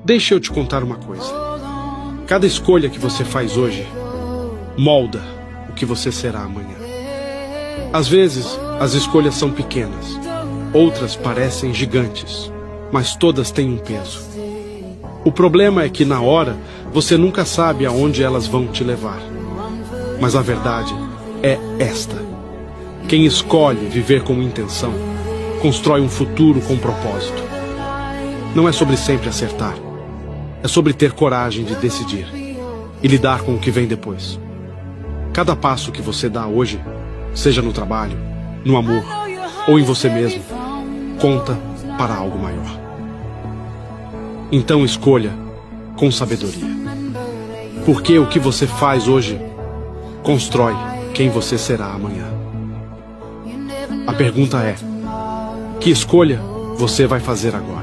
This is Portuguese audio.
Deixa eu te contar uma coisa. Cada escolha que você faz hoje molda o que você será amanhã. Às vezes, as escolhas são pequenas, outras parecem gigantes, mas todas têm um peso. O problema é que na hora, você nunca sabe aonde elas vão te levar. Mas a verdade é esta: quem escolhe viver com intenção, constrói um futuro com propósito. Não é sobre sempre acertar, é sobre ter coragem de decidir e lidar com o que vem depois. Cada passo que você dá hoje, seja no trabalho, no amor ou em você mesmo, conta para algo maior. Então escolha com sabedoria. Porque o que você faz hoje constrói quem você será amanhã. A pergunta é: que escolha você vai fazer agora?